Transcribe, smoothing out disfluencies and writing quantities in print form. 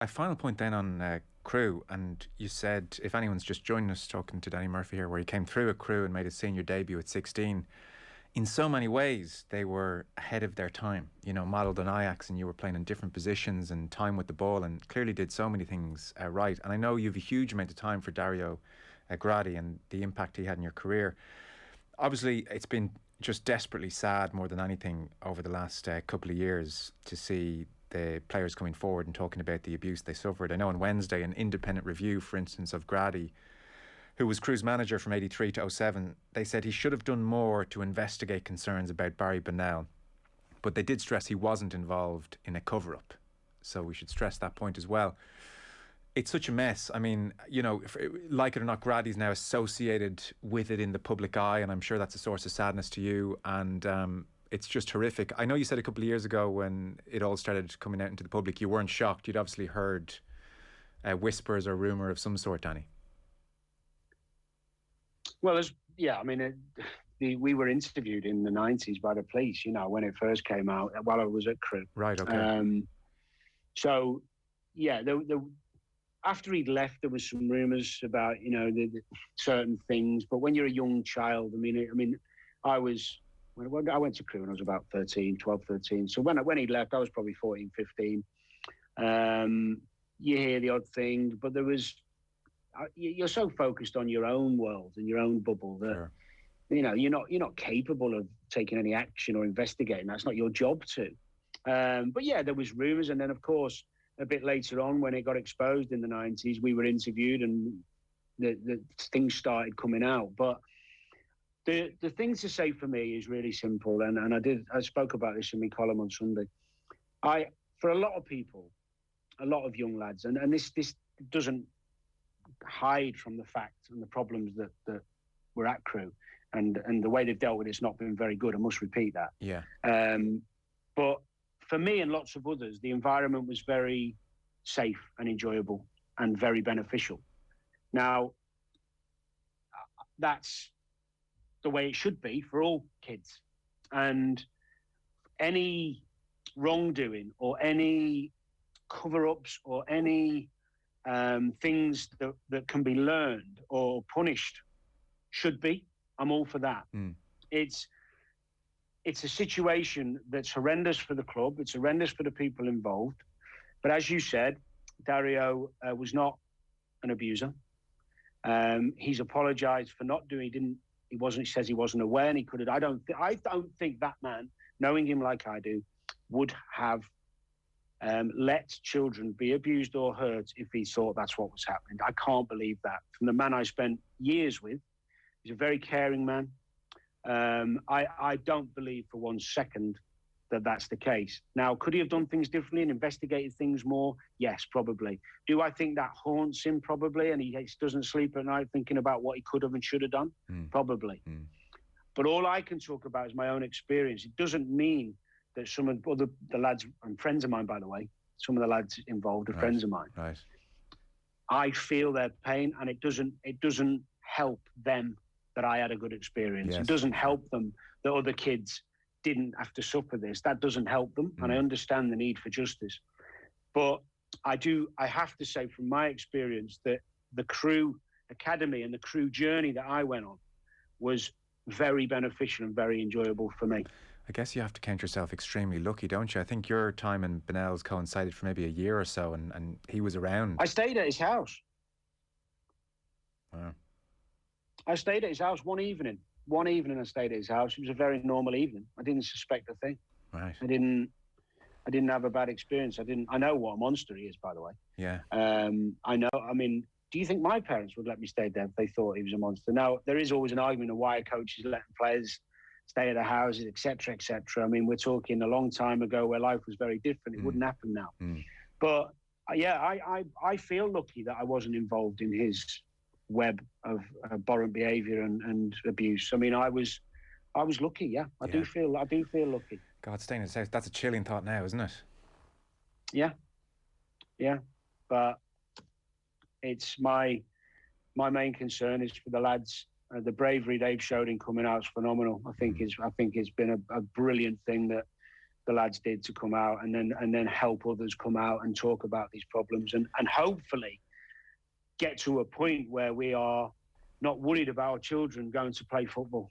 A final point then on Crewe, and you said if anyone's just joining us, talking to Danny Murphy here, where he came through at Crewe and made his senior debut at 16. In so many ways, they were ahead of their time. You know, modelled on Ajax, and you were playing in different positions and time with the ball, and clearly did so many things right. And I know you've a huge amount of time for Dario Gradi and the impact he had in your career. Obviously, it's been just desperately sad more than anything over the last couple of years to see the players coming forward and talking about the abuse they suffered. I know on Wednesday, an independent review, for instance, of Gradi, who was Crewe's manager from 83 to 07, they said he should have done more to investigate concerns about Barry Bennell. But they did stress he wasn't involved in a cover-up. So we should stress that point as well. It's such a mess. I mean, you know, like it or not, Grady's now associated with it in the public eye, and I'm sure that's a source of sadness to you. And it's just horrific. I know you said a couple of years ago when it all started coming out into the public, you weren't shocked. You'd obviously heard whispers or rumour of some sort, Danny. Well, I mean, we were interviewed in the 90s by the police, you know, when it first came out while I was at Crewe. Right, okay. So, yeah, after he'd left, there was some rumours about, you know, the certain things. But when you're a young child, I went to Crewe when I was about 12, 13. So when he left, I was probably 14, 15. You hear the odd thing, but you're so focused on your own world and your own bubble that, sure, you know, you're not capable of taking any action or investigating. That's not your job to. But yeah, there was rumours. And then, of course, a bit later on, when it got exposed in the 90s, we were interviewed and the things started coming out. But the thing to say for me is really simple. And I spoke about this in my column on Sunday. For a lot of people, a lot of young lads, and this doesn't hide from the fact and the problems that were at Crewe, and the way they've dealt with it's not been very good. I must repeat that. Yeah. But for me and lots of others, the environment was very safe and enjoyable and very beneficial. Now, that's the way it should be for all kids. And any wrongdoing or any cover-ups or any things that can be learned or punished should be. I'm all for that. It's a situation that's horrendous for the club. It's horrendous for the people involved. But as you said, Dario was not an abuser. He's apologised for not doing. He says he wasn't aware, and he could have. I don't think that man, knowing him like I do, would have let children be abused or hurt if he thought that's what was happening. I can't believe that. From the man I spent years with, he's a very caring man. I don't believe for 1 second that that's the case. Now, could he have done things differently and investigated things more? Yes, probably. Do I think that haunts him? Probably. And he doesn't sleep at night thinking about what he could have and should have done? Probably. But all I can talk about is my own experience. It doesn't mean that some of the lads, and friends of mine, by the way, some of the lads involved are friends of mine. Right. I feel their pain, and it doesn't help them that I had a good experience. Yes. It doesn't help them that other kids didn't have to suffer this. That doesn't help them, and I understand the need for justice. But I have to say from my experience that the Crewe Academy and the Crewe journey that I went on was very beneficial and very enjoyable for me. I guess you have to count yourself extremely lucky, don't you? I think your time in Bennell's coincided for maybe a year or so, and he was around. I stayed at his house. Wow. I stayed at his house one evening. One evening I stayed at his house. It was a very normal evening. I didn't suspect a thing. Right. I didn't have a bad experience. I know what a monster he is, by the way. Yeah. I know. I mean, do you think my parents would let me stay there if they thought he was a monster? Now, there is always an argument of why coaches let players stay at their houses, etc., etc. I mean, we're talking a long time ago where life was very different. It wouldn't happen now. But yeah, I feel lucky that I wasn't involved in his web of abhorrent behaviour and abuse. I mean, I was lucky. Yeah, I do feel lucky. God, staying in his house, that's a chilling thought now, isn't it? Yeah, but it's my main concern is for the lads. The bravery they've showed in coming out is phenomenal. I think it's been a brilliant thing that the lads did to come out and then help others come out and talk about these problems and hopefully get to a point where we are not worried about our children going to play football.